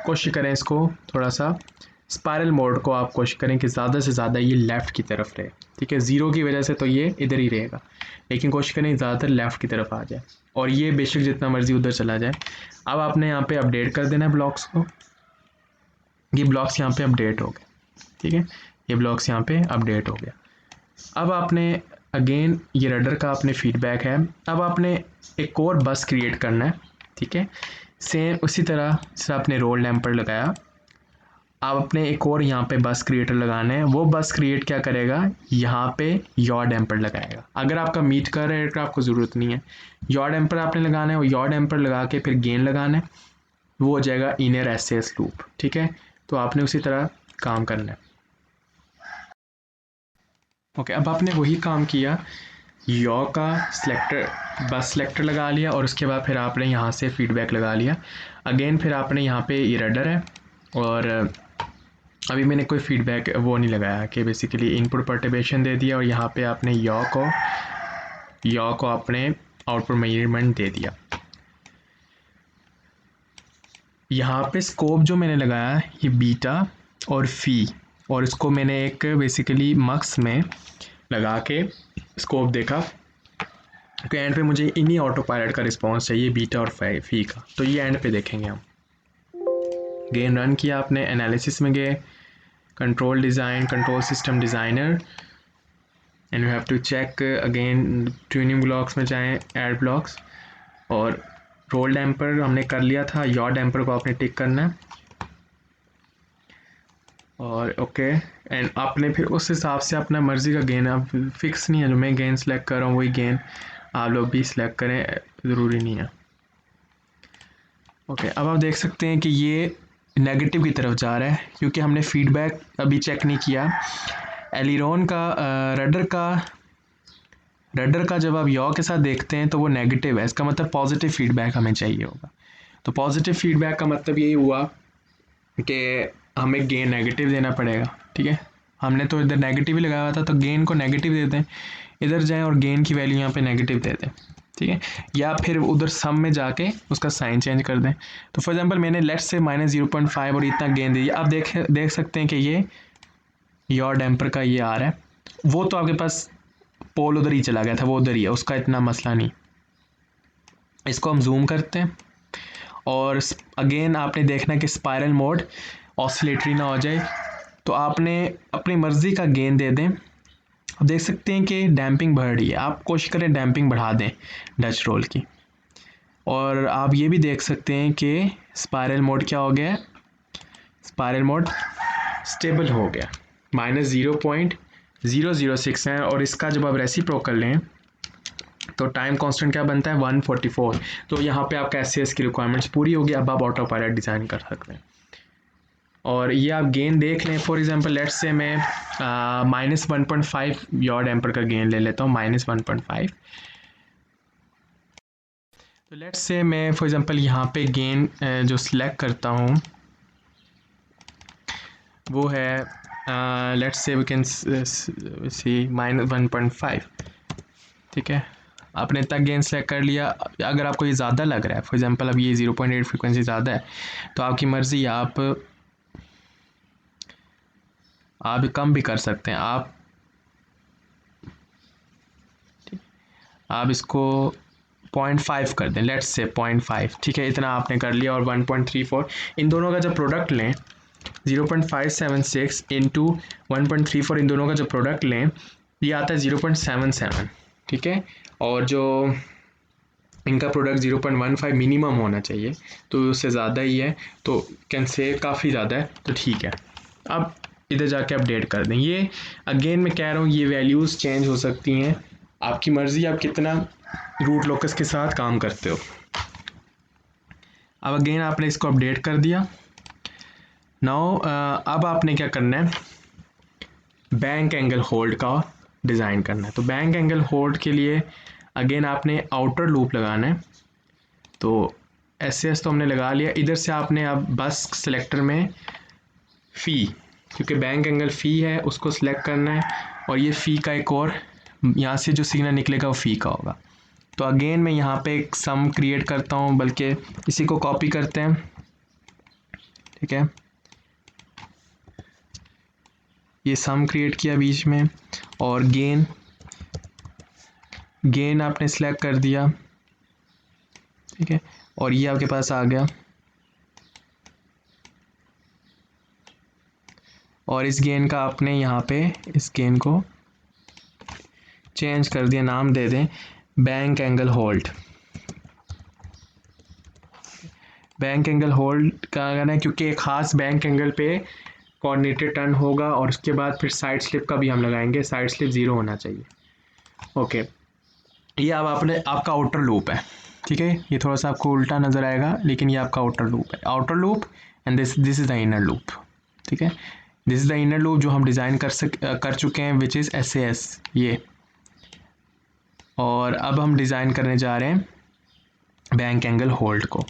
कोशिश करें इसको थोड़ा सा स्पायरल मोड को आप कोशिश करें कि ज़्यादा से ज़्यादा ये लेफ़्ट की तरफ रहे, ठीक है। ज़ीरो की वजह से तो ये इधर ही रहेगा, लेकिन कोशिश करें ज़्यादातर लेफ़्ट की तरफ आ जाए, और ये बेशक जितना मर्ज़ी उधर चला जाए। अब आपने यहाँ पे अपडेट कर देना है ब्लॉक्स को, ये ब्लॉक्स यहाँ पे अपडेट हो गए, ठीक है, ये ब्लॉक्स यहाँ पे अपडेट हो गया। अब आपने अगेन ये रडर का आपने फीडबैक है, अब आपने एक और बस क्रिएट करना है, ठीक है, सेम उसी तरह जैसे आपने रोल डैम्पर लगाया, आप अपने एक और यहाँ पे बस क्रिएटर लगाना है। वो बस क्रिएट क्या करेगा, यहाँ पे यॉ डैम्पर लगाएगा। अगर आपका मीट कर रहा है एयरक्राफ्ट, आपको ज़रूरत नहीं है, यॉ डैम्पर आपने लगाना है, वो यॉ डैम्पर लगा के फिर गेन लगाना है, वो हो जाएगा इनर एसएस लूप, ठीक है। तो आपने उसी तरह काम करना है। ओके, अब आपने वही काम किया, यॉ का सिलेक्टर बस सिलेक्टर लगा लिया, और उसके बाद फिर आपने यहाँ से फीडबैक लगा लिया। अगेन फिर आपने यहाँ पे ये रडर है, और अभी मैंने कोई फीडबैक वो नहीं लगाया कि बेसिकली इनपुट पर्टर्बेशन दे दिया, और यहाँ पे आपने यॉ को आपने आउटपुट मेजरमेंट दे दिया। यहाँ पे स्कोप जो मैंने लगाया ये बीटा और फी, और इसको मैंने एक बेसिकली मक्स में लगा के स्कोप देखा, तो एंड पे मुझे इन्हीं ऑटो पायलट का रिस्पॉन्स चाहिए, बीटा और फी का। तो ये एंड पे देखेंगे हम। गेन रन किया आपने, एनालिसिस में गए, control design, control system designer, and you have to check again tuning blocks में जाएं, ऐड ब्लॉक्स, और रोल डैम्पर हमने कर लिया था, यॉ डैम्पर को आपने टिक करना है, और ओके, एंड आपने फिर उस हिसाब से अपना मर्ज़ी का गेन, अब फिक्स नहीं है, जो मैं गेन सेलेक्ट कर रहा हूँ वही गेन आप लोग भी सिलेक्ट करें, ज़रूरी नहीं है। ओके, अब आप देख सकते हैं कि ये नेगेटिव की तरफ जा रहा है, क्योंकि हमने फीडबैक अभी चेक नहीं किया। एलिरोन का रडर का जब आप यॉ के साथ देखते हैं तो वो नेगेटिव है, इसका मतलब पॉजिटिव फीडबैक हमें चाहिए होगा। तो पॉजिटिव फीडबैक का मतलब यही हुआ कि हमें गेन नेगेटिव देना पड़ेगा, ठीक है। हमने तो इधर नेगेटिव ही लगाया हुआ था, तो गेन को नेगेटिव दे दें, इधर जाएं और गेन की वैल्यू यहाँ पे नेगेटिव दे दें, ठीक है, या फिर उधर सम में जाके उसका साइन चेंज कर दें। तो फॉर एग्जांपल मैंने लेट्स से -0.5 और इतना गेन दे दिया। आप देख सकते हैं कि ये योर डैम्पर का ये आ रहा है, वो तो आपके पास पोल उधर ही चला गया था, वो उधर ही है, उसका इतना मसला नहीं। इसको हम जूम करते हैं, और अगेन आपने देखना कि स्पायरल मोड ऑसिलेटरी ना हो जाए, तो आपने अपनी मर्ज़ी का गेन दे दें। अब देख सकते हैं कि डैम्पिंग बढ़ रही है, आप कोशिश करें डैम्पिंग बढ़ा दें डच रोल की, और आप ये भी देख सकते हैं कि स्पायरल मोड क्या हो गया है, स्पायरल मोड स्टेबल हो गया, -0.006 है, और इसका जब आप रेसिप्रोकल लें तो टाइम कांस्टेंट क्या बनता है 144। तो यहाँ पे आपका एसएस की रिक्वायरमेंट्स पूरी होगी, अब आप ऑटो पायलट डिज़ाइन कर सकते हैं। और ये आप गेन देख लें, फॉर एग्जांपल लेट्स से मैं -1.5 यॉर डैम्पर का गेन ले लेता हूँ, -1.5। तो लेट्स से मैं फॉर एग्जांपल यहाँ पे गेन जो सिलेक्ट करता हूँ वो है let's say we can see -1.5, ठीक है। आपने तक गेन सेलेक्ट कर लिया। अगर आपको ये ज़्यादा लग रहा है, फॉर एग्जांपल अब ये 0.8 फ्रिक्वेंसी ज़्यादा है, तो आपकी मर्ज़ी, आप कम भी कर सकते हैं। आप इसको 0.5 कर दें, लेट्स से 0.5, ठीक है, इतना आपने कर लिया। और 1.34 इन दोनों का जब प्रोडक्ट लें, 0.576 इंटू 1.34 इन दोनों का जो प्रोडक्ट लें, ये आता है 0.77, ठीक है। और जो इनका प्रोडक्ट 0.15 मिनिमम होना चाहिए, तो उससे ज़्यादा ही है, तो कैन से काफ़ी ज़्यादा है, तो ठीक है। अब इधर जाके अपडेट कर दें। ये अगेन मैं कह रहा हूँ, ये वैल्यूज़ चेंज हो सकती हैं, आपकी मर्ज़ी आप कितना रूट लोकस के साथ काम करते हो। अब अगेन आपने इसको अपडेट कर दिया। नाउ अब आपने क्या करना है, बैंक एंगल होल्ड का डिज़ाइन करना है। तो बैंक एंगल होल्ड के लिए अगेन आपने आउटर लूप लगाना है। तो एस तो हमने लगा लिया। इधर से आपने अब बस सेलेक्टर में फ़ी, क्योंकि बैंक एंगल फ़ी है, उसको सिलेक्ट करना है, और ये फ़ी का एक और यहाँ से जो सिग्नल निकलेगा वो फ़ी का होगा। तो अगेन मैं यहाँ पे एक सम क्रिएट करता हूँ, बल्कि इसी को कॉपी करते हैं, ठीक है। ये सम क्रिएट किया बीच में, और गेन आपने सिलेक्ट कर दिया, ठीक है, और ये आपके पास आ गया। और इस गेन का आपने यहाँ पे इस गेन को चेंज कर दिया, नाम दे दें bank angle hold. Bank angle hold का कहना है क्योंकि एक खास बैंक एंगल पे कोऑर्डिनेटेड टर्न होगा, और उसके बाद फिर साइड स्लिप का भी हम लगाएंगे, साइड स्लिप 0 होना चाहिए। ओके, ये अब आपका आउटर लूप है, ठीक है। ये थोड़ा सा आपको उल्टा नज़र आएगा, लेकिन ये आपका आउटर लूप है, outer loop, and this is the inner loop, ठीक है। This is the inner loop जो हम डिज़ाइन कर चुके हैं, विच इज़ SAS ये। और अब हम डिज़ाइन करने जा रहे हैं बैंक एंगल होल्ड को।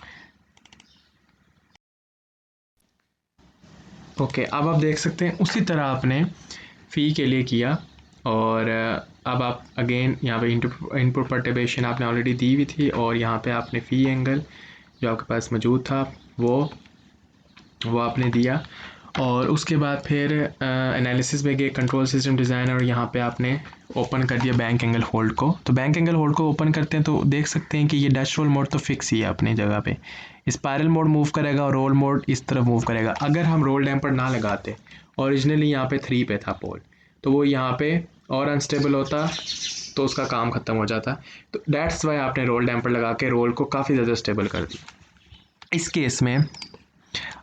ओके, अब आप देख सकते हैं उसी तरह आपने फ़ी के लिए किया, और अब आप अगेन यहाँ पे इनपुट परटर्बेशन आपने ऑलरेडी दी हुई थी, और यहाँ पे आपने फ़ी एंगल जो आपके पास मौजूद था वो आपने दिया, और उसके बाद फिर एनालिसिस में गए, कंट्रोल सिस्टम डिज़ाइन, और यहाँ पे आपने ओपन कर दिया बैंक एंगल होल्ड को। तो बैंक एंगल होल्ड को ओपन करते हैं तो देख सकते हैं कि ये डैश रोल मोड तो फिक्स ही है अपनी जगह पे, स्पायरल मोड मूव करेगा और रोल मोड इस तरफ मूव करेगा। अगर हम रोल डैम्पर ना लगाते, ओरिजिनली यहाँ पे 3 पे था पोल, तो वो यहाँ पे और अनस्टेबल होता, तो उसका काम ख़त्म हो जाता। तो डैट्स वाई आपने रोल डैम्पर लगा के रोल को काफ़ी ज़्यादा स्टेबल कर दिया। इस केस में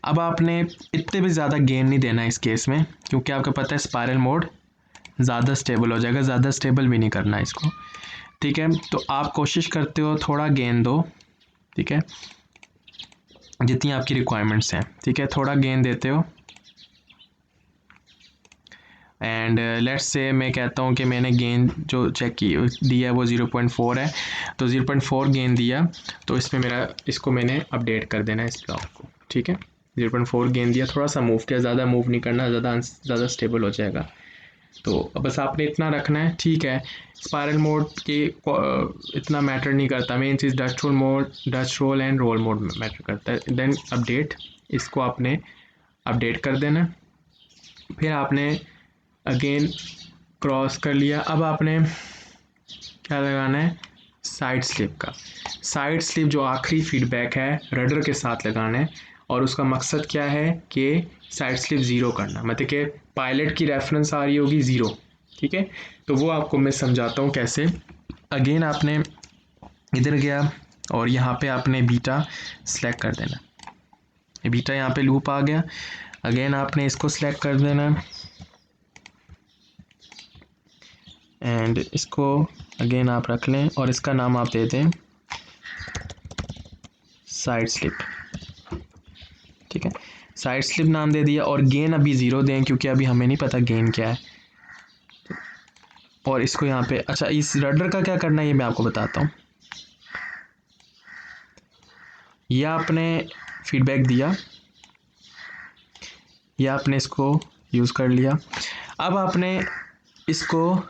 अब आपने इतने भी ज़्यादा गेन नहीं देना इस केस में, क्योंकि आपको पता है स्पायरल मोड ज़्यादा स्टेबल हो जाएगा, ज़्यादा स्टेबल भी नहीं करना इसको, ठीक है। तो आप कोशिश करते हो थोड़ा गेन दो, ठीक है, जितनी आपकी रिक्वायरमेंट्स हैं, ठीक है, थोड़ा गेन देते हो। एंड लेट्स से मैं कहता हूँ कि मैंने गेन जो चेक की दिया है वो 0.4 है, तो 0.4 गेन दिया, तो इसमें इसको मैंने अपडेट कर देना है इस ब्लॉक को, ठीक है। 0.4 गेन दिया, थोड़ा सा मूव किया, ज़्यादा मूव नहीं करना, ज़्यादा स्टेबल हो जाएगा। तो बस आपने इतना रखना है, ठीक है। स्पायरल मोड के इतना मैटर नहीं करता, मेन चीज़ Dutch roll and roll mode matter करता है। देन अपडेट, इसको आपने अपडेट कर देना। फिर आपने अगेन क्रॉस कर लिया। अब आपने क्या लगाना है, साइड स्लिप का। साइड स्लिप जो आखिरी फीडबैक है रडर के साथ लगाना है, और उसका मकसद क्या है कि साइड स्लिप 0 करना, मतलब कि पायलट की रेफरेंस आ रही होगी 0, ठीक है। तो वो आपको मैं समझाता हूँ कैसे। अगेन आपने इधर गया और यहाँ पे आपने बीटा सेलेक्ट कर देना, बीटा यहाँ पे लूप आ गया। अगेन आपने इसको सेलेक्ट कर देना एंड इसको अगेन आप रख लें, और इसका नाम आप दे दें साइड स्लिप, ठीक है। साइड स्लिप नाम दे दिया, और गेन अभी 0 दें क्योंकि अभी हमें नहीं पता गेन क्या है। और इसको यहाँ पे, अच्छा इस रडर का क्या करना है ये मैं आपको बताता हूँ। ये आपने फीडबैक दिया, ये आपने इसको यूज़ कर लिया। अब आपने इसको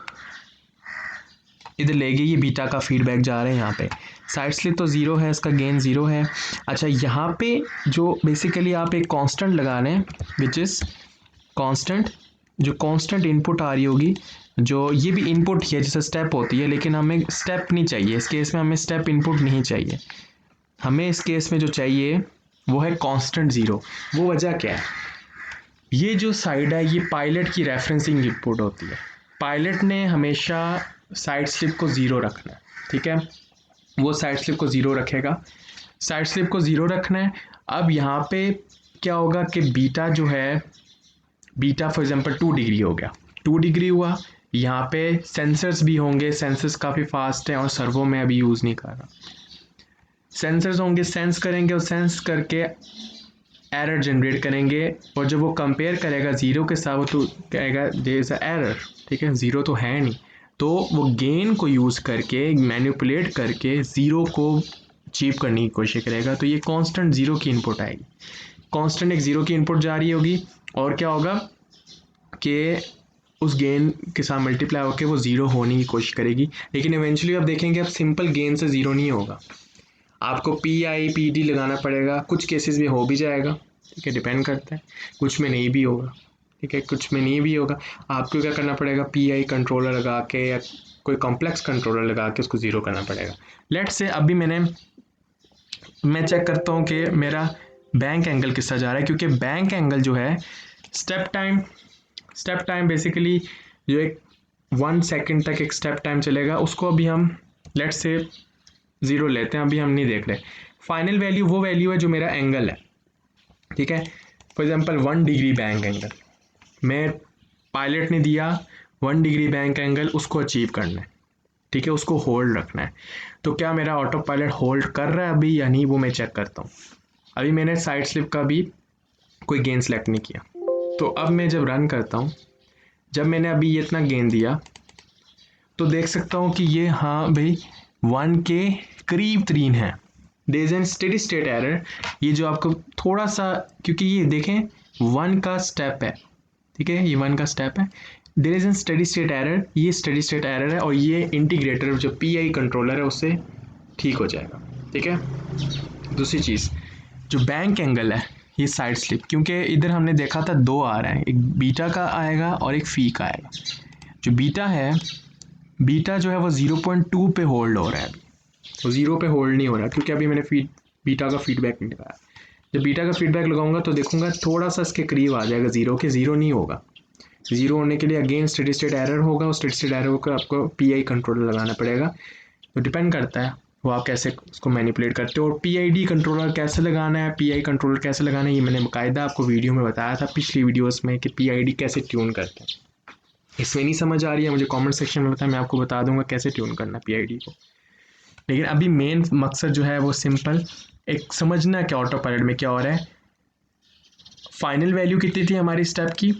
इधर ले गए, ये बीटा का फीडबैक जा रहा है यहाँ पे। साइड स्लिप तो 0 है, इसका गेन 0 है। अच्छा, यहाँ पे जो बेसिकली आप एक कांस्टेंट लगा रहे हैं विच इज़ कांस्टेंट, जो कांस्टेंट इनपुट आ रही होगी, जो ये भी इनपुट है जैसे स्टेप होती है, लेकिन हमें स्टेप नहीं चाहिए इस केस में, हमें स्टेप इनपुट नहीं चाहिए। हमें इस केस में जो चाहिए वो है कांस्टेंट 0। वो वजह क्या है, ये जो साइड है ये पायलट की रेफरेंसिंग इनपुट होती है। पायलट ने हमेशा साइड स्लिप को 0 रखना है, ठीक है। वो साइड स्लिप को 0 रखेगा, साइड स्लिप को 0 रखना है। अब यहाँ पे क्या होगा कि बीटा जो है, बीटा फॉर एग्जांपल 2 डिग्री हो गया, 2 डिग्री हुआ। यहाँ पे सेंसर्स भी होंगे, सेंसर्स काफ़ी फास्ट हैं और सर्वो में अभी यूज़ नहीं कर रहा। सेंसर्स होंगे, सेंस करेंगे और सेंस करके एरर जनरेट करेंगे, और जब वो कंपेयर करेगा 0 के साथ तो कहेगा देयर इज़ अ एरर, ठीक है, 0 तो है नहीं। तो वो गेन को यूज़ करके मैनिपुलेट करके 0 को अचीव करने की कोशिश करेगा। तो ये कांस्टेंट 0 की इनपुट आएगी, कांस्टेंट एक 0 की इनपुट जा रही होगी, और क्या होगा कि उस गेन के साथ मल्टीप्लाई होकर वो ज़ीरो होने की कोशिश करेगी, लेकिन इवेंचुअली आप देखेंगे अब सिंपल गेन से ज़ीरो नहीं होगा, आपको PI/PD लगाना पड़ेगा। कुछ केसेस में हो भी जाएगा, ठीक है, डिपेंड करता है, कुछ में नहीं भी होगा, ठीक है, कुछ में नहीं भी होगा। आपको क्या करना पड़ेगा, PI कंट्रोलर लगा के या कोई कॉम्प्लेक्स कंट्रोलर लगा के उसको ज़ीरो करना पड़ेगा। लेट्स से अभी मैं चेक करता हूँ कि मेरा बैंक एंगल किसका जा रहा है, क्योंकि बैंक एंगल जो है स्टेप टाइम बेसिकली जो एक 1 सेकंड तक एक स्टेप टाइम चलेगा, उसको अभी हम लेट्स से ज़ीरो लेते हैं, अभी हम नहीं देख रहे। फाइनल वैल्यू वो वैल्यू है जो मेरा एंगल है, ठीक है। For example 1 degree bank angle, मैं पायलट ने दिया 1 डिग्री बैंक एंगल, उसको अचीव करना है, ठीक है, उसको होल्ड रखना है। तो क्या मेरा ऑटो पायलट होल्ड कर रहा है अभी या नहीं, वो मैं चेक करता हूँ। अभी मैंने साइड स्लिप का भी कोई गेन सेलेक्ट नहीं किया, तो अब मैं जब रन करता हूँ, जब मैंने अभी ये इतना गेन दिया तो देख सकता हूँ कि ये हाँ भाई 1 के करीब तरीन है। There is an steady state error, ये जो आपको थोड़ा सा, क्योंकि ये देखें 1 का स्टेप है, ठीक है, ये 1 का स्टेप है। There is an steady state error, ये स्टेडी स्टेट एरर है और ये इंटीग्रेटर जो PI कंट्रोलर है उससे ठीक हो जाएगा, ठीक है। दूसरी चीज़ जो बैंक एंगल है, ये साइड स्लिप, क्योंकि इधर हमने देखा था 2 आ रहा है, एक बीटा का आएगा और एक फी का आएगा। जो बीटा है, बीटा जो है वो 0.2 पे होल्ड हो रहा है, अभी वो 0 पे होल्ड नहीं हो रहा, क्योंकि अभी मैंने बीटा का फीडबैक नहीं लगाया। जब बीटा का फीडबैक लगाऊंगा तो देखूंगा थोड़ा सा इसके करीब आ जाएगा ज़ीरो के, ज़ीरो नहीं होगा। ज़ीरो होने के लिए अगेन स्टेडी स्टेट एरर होगा, और स्टेडी स्टेट एरर को आपको PI कंट्रोलर लगाना पड़ेगा। तो डिपेंड करता है वो आप कैसे उसको मैनिपुलेट करते हो, और PID कंट्रोलर कैसे लगाना है, PI कंट्रोलर कैसे लगाना है, ये मैंने बाकायदा आपको वीडियो में बताया था पिछली वीडियोस में कि PID कैसे ट्यून करते हैं। इसमें नहीं समझ आ रही है मुझे कमेंट सेक्शन में बताएं, मैं आपको बता दूंगा कैसे ट्यून करना है PID को। लेकिन अभी मेन मकसद जो है वो सिंपल एक समझना है कि ऑटो पायलट में क्या हो रहा है। फाइनल वैल्यू कितनी थी हमारी स्टेप की,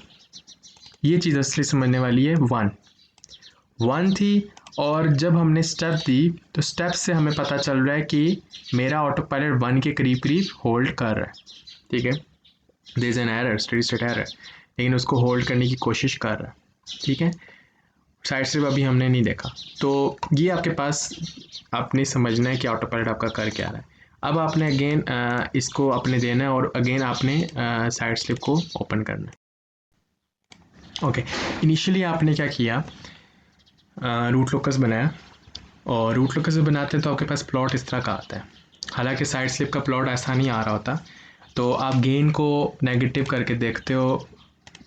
ये चीज़ असली समझने वाली है, 1 थी, और जब हमने स्टेप दी तो स्टेप से हमें पता चल रहा है कि मेरा ऑटो पायलट 1 के करीब करीब होल्ड कर रहा है, ठीक है। There is an error, steady state error, लेकिन उसको होल्ड करने की कोशिश कर रहा है, ठीक है। साइड स्लिप अभी हमने नहीं देखा, तो ये आपके पास आपने समझना है कि ऑटो पायलट आपका कर क्या रहा है। अब आपने अगेन इसको अपने देना है और अगेन आपने साइड स्लिप को ओपन करना है। ओके, इनिशियली आपने क्या किया, रूट लोकस बनाया, और रूट लोकस बनाते हैं तो आपके पास प्लॉट इस तरह का आता है। हालांकि साइड स्लिप का प्लॉट ऐसा नहीं आ रहा होता, तो आप गेन को नेगेटिव करके देखते हो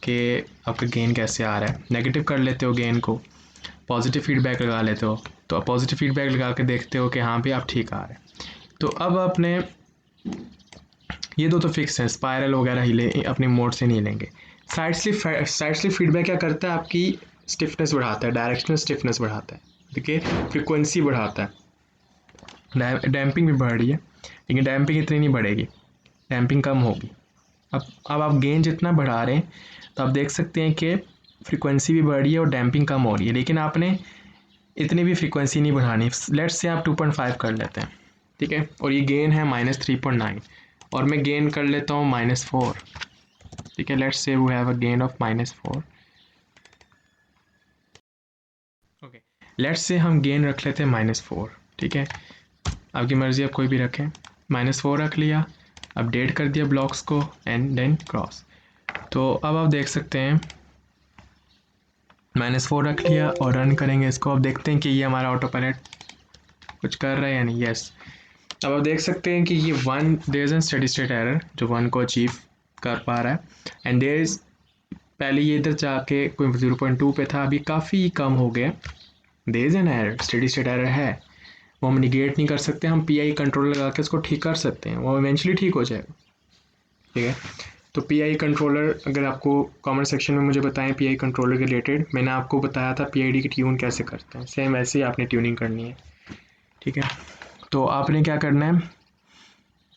कि आपका गेन कैसे आ रहा है, नेगेटिव कर लेते हो गेन को, पॉजिटिव फीडबैक लगा लेते हो, तो आप पॉजिटिव फीडबैक लगा के देखते हो कि हाँ भी आप ठीक आ रहे हैं। तो अब अपने ये दो तो फिक्स है, स्पायरल वगैरह हिले अपने मोड से नहीं हिलेंगे। साइड स्लिप फीडबैक क्या करता है, आपकी स्टिफनेस बढ़ाता है, डायरेक्शनल स्टिफनेस बढ़ाता है, देखिए फ्रिक्वेंसी बढ़ाता है, डैम्पिंग भी बढ़ रही है, लेकिन डैम्पिंग इतनी नहीं बढ़ेगी, डैम्पिंग कम होगी। अब आप गेन जितना बढ़ा रहे हैं तो आप देख सकते हैं कि फ्रिक्वेंसी भी बढ़ रही है और डैम्पिंग कम हो रही है, लेकिन आपने इतनी भी फ्रिक्वेंसी नहीं बढ़ानी। लेट्स से आप 2.5 कर लेते हैं, ठीक है, और ये गेन है -3.9, और मैं गेन कर लेता हूँ -4, ठीक है। Let's say we have a gain of -4, okay. Let's say हम गेन रख लेते हैं -4, ठीक है, आपकी मर्ज़ी, आप कोई भी रखें। -4 रख लिया, अपडेट कर दिया ब्लॉक्स को, एंड देन क्रॉस। तो अब आप देख सकते हैं -4 रख लिया और रन करेंगे इसको, अब देखते हैं कि ये हमारा ऑटो पायलट कुछ कर रहा है या नहीं। यस, अब आप देख सकते हैं कि ये 1, there is an steady state error जो 1 को अचीव कर पा रहा है, एंड देयर इज, पहले ये इधर जाके कोई 0.2 पे था, अभी काफ़ी कम हो गया। There is an error, steady state error है, वो हम निगेट नहीं कर सकते, हम PI कंट्रोल लगा के उसको ठीक कर सकते हैं, वो इवेंचुअली ठीक हो जाएगा, ठीक है। तो PI कंट्रोलर, अगर आपको कमेंट सेक्शन में मुझे बताएं PI कंट्रोलर के रिलेटेड, मैंने आपको बताया था PID की ट्यून कैसे करते हैं, सेम ऐसे ही आपने ट्यूनिंग करनी है, ठीक है। तो आपने क्या करना है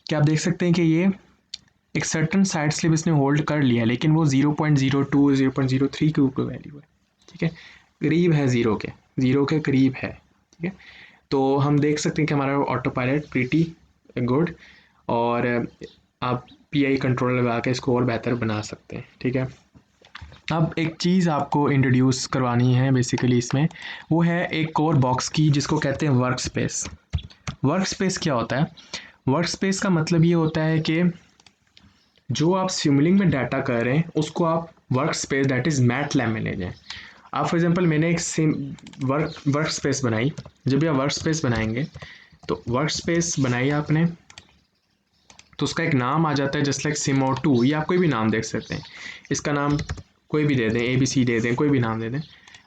कि आप देख सकते हैं कि ये एक सर्टन साइड स्लिप इसने होल्ड कर लिया, लेकिन वो 0.02 0.03 के ऊपर वैल्यू है, ठीक है, करीब है ज़ीरो के करीब है, ठीक है। तो हम देख सकते हैं कि हमारा ऑटो पायलट प्रीटी गुड, और आप PI कंट्रोल लगा के इसको और बेहतर बना सकते हैं, ठीक है। अब एक चीज़ आपको इंट्रोड्यूस करवानी है बेसिकली इसमें, वो है एक और बॉक्स की जिसको कहते हैं वर्क स्पेस। वर्क स्पेस क्या होता है? वर्क स्पेस का मतलब ये होता है कि जो आप सिमुलिंक में डाटा कर रहे हैं उसको आप work space that is MATLAB में ले जाएं। आप फॉर एग्जांपल मैंने एक वर्क स्पेस बनाई। जब भी आप वर्क स्पेस बनाएंगे तो वर्क स्पेस बनाई आपने तो उसका एक नाम आ जाता है जस्ट लाइक सिम2, या आप कोई भी नाम देख सकते हैं। इसका नाम कोई भी दे दें, ABC दे दें, कोई भी नाम दे दें।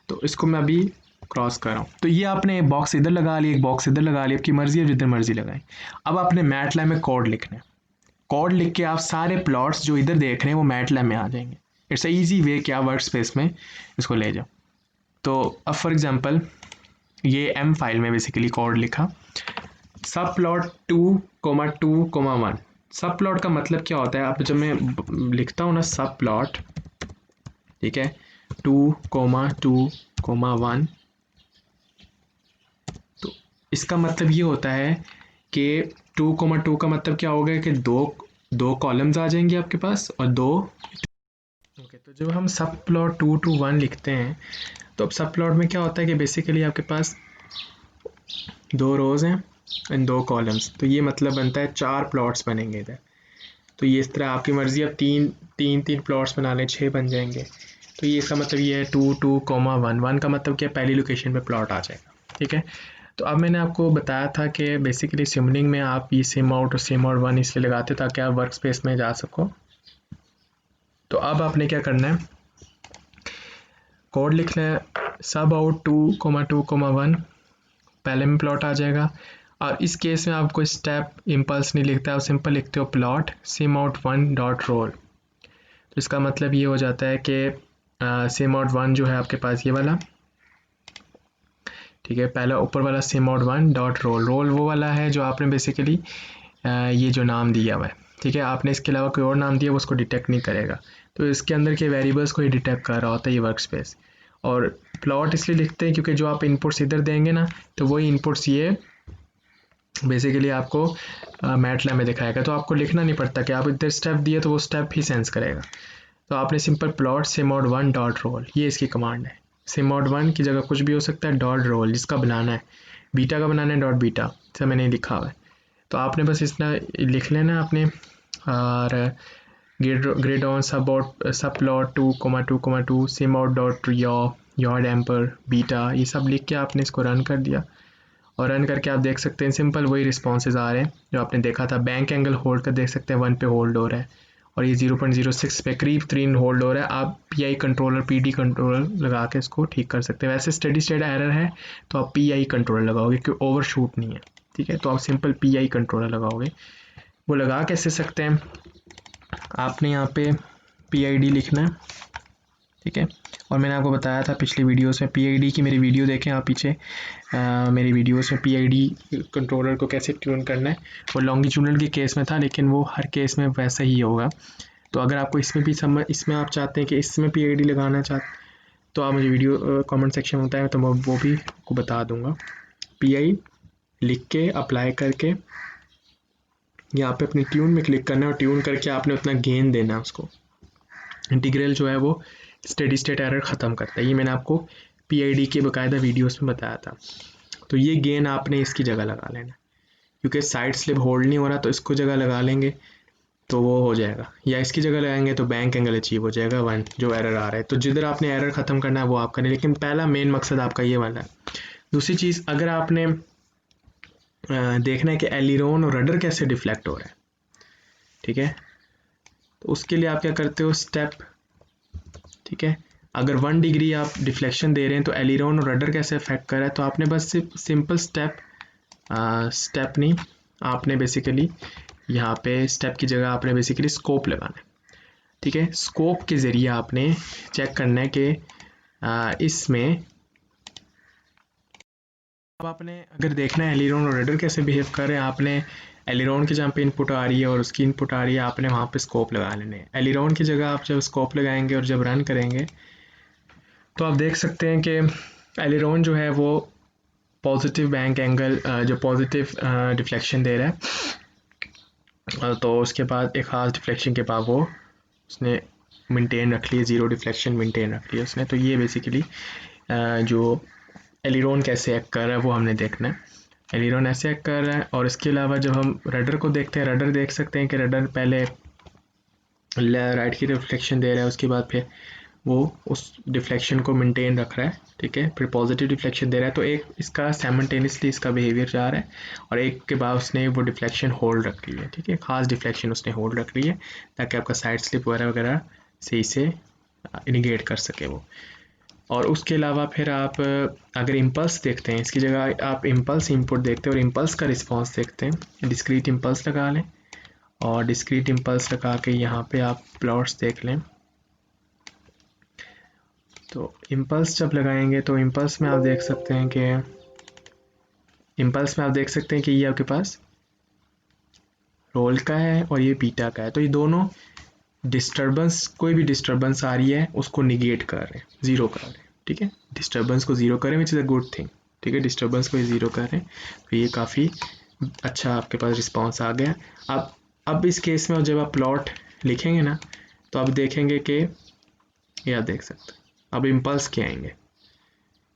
तो इसको मैं अभी क्रॉस कर रहा हूँ। तो ये आपने एक बॉक्स इधर लगा लिया, एक बॉक्स इधर लगा लिया, आपकी मर्जी है जिधर मर्जी लगाएं। अब आपने मैटलैब में कोड लिखना है। कोड लिख के आप सारे प्लॉट्स जो इधर देख रहे हैं वो मैटलैब में आ जाएंगे। इट्स अ ईजी वे कि आप वर्क स्पेस में इसको ले जाओ। तो अब फॉर एग्जांपल ये M फाइल में बेसिकली कोड लिखा, सब प्लॉट 2,2,1। सब प्लॉट का मतलब क्या होता है? आप जब मैं लिखता हूँ ना सब प्लॉट, ठीक है, 2,2,1, तो इसका मतलब ये होता है कि 2,2 का मतलब क्या होगा कि दो कॉलम्स आ जाएंगे आपके पास और दो। ओके, तो जब हम सब प्लॉट 2 to 1 लिखते हैं तो अब सब प्लॉट में क्या होता है कि बेसिकली आपके पास दो रोज़ हैं एंड दो कॉलम्स, तो ये मतलब बनता है 4 प्लॉट्स बनेंगे इधर। तो ये इस तरह आपकी मर्ज़ी, अब तीन प्लॉट्स बना लें, 6 बन जाएंगे। तो ये इसका मतलब ये है 2,2,1 का मतलब क्या, पहली लोकेशन पे प्लॉट आ जाएगा। ठीक है, तो अब मैंने आपको बताया था कि बेसिकली सिमुलिंक में आप ये सिम आउट और सिम आउट 1 इसलिए लगाते ताकि आप वर्क स्पेस में जा सको। तो अब आपने क्या करना है, कोड लिखना है, सब आउट 2,2,1 पहले में प्लॉट आ जाएगा। और इस केस में आप कोई स्टेप इम्पल्स नहीं लिखता, आप सिंपल लिखते हो plot SIM out 1 dot role. तो इसका मतलब ये हो जाता है कि सिम आउट 1 जो है आपके पास ये वाला, ठीक है, पहला ऊपर वाला sim out 1 dot roll. Roll वो वाला है जो आपने बेसिकली ये जो नाम दिया हुआ है, ठीक है, आपने इसके अलावा कोई और नाम दिया वो उसको डिटेक्ट नहीं करेगा। तो इसके अंदर के वेरिएबल्स को ही डिटेक्ट कर रहा होता है ये वर्क स्पेस। और प्लॉट इसलिए लिखते हैं क्योंकि जो आप इनपुट्स इधर देंगे ना, तो वही इनपुट्स ये बेसिकली आपको मैटलैब में दिखाएगा। तो आपको लिखना नहीं पड़ता कि आप इधर स्टेप दिए तो वो स्टेप ही सेंस करेगा। तो आपने सिंपल प्लॉट सिमोड 1 डॉट रोल, ये इसकी कमांड है। सिमोड 1 की जगह कुछ भी हो सकता है, डॉट रोल जिसका बनाना है, बीटा का बनाना है डॉट बीटा, जैसा मैंने लिखा हुआ है। तो आपने बस इतना लिख लेना आपने, और ग्रेड ऑन सब प्लॉट 2,2,2 सिमोड डॉट योर डैम्पर बीटा, ये सब लिख के आपने इसको रन कर दिया। और रन करके आप देख सकते हैं सिंपल वही रिस्पॉन्सेज आ रहे हैं जो आपने देखा था। बैंक एंगल होल्ड कर देख सकते हैं 1 पे होल्ड हो रहा है, और ये 0.06 पे करीब 3 होल्ड हो रहा है। आप PI कंट्रोलर PD कंट्रोलर लगा के इसको ठीक कर सकते हैं। वैसे स्टेडी स्टेट एरर है तो आप PI कंट्रोलर लगाओगे क्योंकि ओवर शूट नहीं है, ठीक है। तो आप सिंपल PI कंट्रोलर लगाओगे। वो लगा कैसे सकते हैं, आपने यहाँ पे PID लिखना है, ठीक है। और मैंने आपको बताया था पिछली वीडियोस में PID की, मेरी वीडियो देखें आप पीछे, मेरी वीडियोस में PID कंट्रोलर को कैसे ट्यून करना है। वो लॉन्गिट्यूडनल के केस में था, लेकिन वो हर केस में वैसा ही होगा। तो अगर आपको इसमें भी इसमें आप चाहते हैं कि इसमें PID लगाना चाहते तो आप मुझे वीडियो कमेंट सेक्शन में बताएं, तो मैं वो भी आपको बता दूंगा। PI लिख के अप्लाई करके यहाँ पे अपनी ट्यून में क्लिक करना है, और ट्यून करके आपने उतना गेन देना है उसको। इंटीग्रल जो है वो स्टेडी स्टेट एरर ख़त्म करता है। ये मैंने आपको PID के बाकायदा वीडियोस में बताया था। तो ये गेन आपने इसकी जगह लगा लेना, क्योंकि साइड स्लिप होल्ड नहीं हो रहा, तो इसको जगह लगा लेंगे तो वो हो जाएगा, या इसकी जगह लगाएंगे तो बैंक एंगल अचीव हो जाएगा 1 जो एरर आ रहा है। तो जिधर आपने एरर ख़त्म करना है वो आप करें, लेकिन पहला मेन मकसद आपका ये वाला है। दूसरी चीज़, अगर आपने देखना है कि एलिरोन और रडर कैसे डिफ्लेक्ट हो रहा है, ठीक है, तो उसके लिए आप क्या करते हो, स्टेप, ठीक है। अगर 1 डिग्री आप डिफ्लेक्शन दे रहे हैं तो एलिरोन और रडर कैसे अफेक्ट कर रहा है, तो आपने बस सिर्फ सिंपल स्टेप नहीं, आपने बेसिकली यहाँ पे स्टेप की जगह आपने बेसिकली स्कोप लगाना है, ठीक है। स्कोप के ज़रिए आपने चेक करना है कि इसमें अब आपने अगर देखना है एलिरोन और रडर कैसे बिहेव कर रहे हैं, आपने एलिरोन की जहाँ पे इनपुट आ रही है और उसकी इनपुट आ रही है, आपने वहाँ पे स्कोप लगा लेने हैं। एलिरोन की जगह आप जब स्कोप लगाएंगे और जब रन करेंगे तो आप देख सकते हैं कि एलिरोन जो है वो पॉजिटिव बैंक एंगल जो पॉजिटिव डिफ्लेक्शन दे रहा है, तो उसके बाद एक ख़ास डिफ्लेक्शन के बाद वो उसने मेंटेन रख लिया, ज़ीरो डिफ्लेक्शन मेंटेन रख लिया उसने। तो ये बेसिकली जो एलिरोन कैसे एक्ट कर रहा है वो हमने देखना है। एलिरोन ऐसे एक्ट कर रहा है। और इसके अलावा जब हम रडर को देखते हैं, रडर देख सकते हैं कि रडर पहले राइट की रिफ्लेक्शन दे रहा है, उसके बाद फिर वो उस डिफ्लेक्शन को मेंटेन रख रहा है, ठीक है, फिर पॉजिटिव डिफ्लेक्शन दे रहा है। तो एक इसका साइमल्टेनियसली इसका बिहेवियर जा रहा है, और एक के बाद उसने वो डिफ्लेक्शन होल्ड रख ली है, ठीक है, खास डिफ्लेक्शन उसने होल्ड रख ली है ताकि आपका साइड स्लिप वगैरह वगैरह सही से निगेट कर सके वो। और उसके अलावा फिर आप अगर इम्पल्स देखते हैं, इसकी जगह आप इम्पल्स इनपुट देखते हैं और इम्पल्स का रिस्पॉन्स देखते हैं, डिस्क्रीट इम्पल्स लगा लें, और डिस्क्रीट इम्पल्स लगा के यहाँ पे आप प्लॉट्स देख लें। तो इम्पल्स जब लगाएंगे तो इम्पल्स में आप देख सकते हैं कि ये आपके पास रोल का है और ये बीटा का है। तो ये दोनों डिस्टर्बेंस, कोई भी डिस्टर्बेंस आ रही है उसको निगेट कर रहे हैं, ज़ीरो कर रहे हैं, ठीक है, डिस्टर्बेंस को ज़ीरो करें which is a good thing, ठीक है, डिस्टर्बेंस को ज़ीरो कर रहे हैं। तो ये काफ़ी अच्छा आपके पास रिस्पॉन्स आ गया। अब इस केस में जब आप प्लॉट लिखेंगे ना, तो आप देखेंगे कि ये आप देख सकते हैं अब इम्पल्स क्या आएंगे।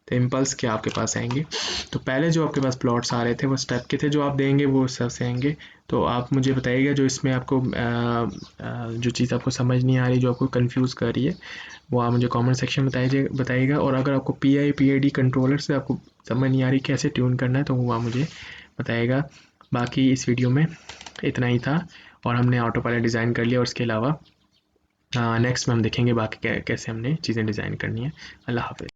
तो इम्पल्स क्या आपके पास आएंगे, तो पहले जो आपके पास प्लॉट्स आ रहे थे वो स्टेप के थे, जो आप देंगे वो सब से आएंगे। तो आप मुझे बताइएगा जो इसमें आपको जो चीज़ आपको समझ नहीं आ रही, जो आपको कंफ्यूज कर रही है, वो आप मुझे कमेंट सेक्शन में बताइएगा। और अगर आपको PID कंट्रोलर से आपको समझ नहीं आ रही कैसे ट्यून करना है, तो वो आप मुझे बताइएगा। बाकी इस वीडियो में इतना ही था, और हमने ऑटो पायलट डिज़ाइन कर लिया, और उसके अलावा नेक्स्ट में हम देखेंगे बाकी कैसे हमने चीज़ें डिज़ाइन करनी है। अल्लाह हाफ़िज़।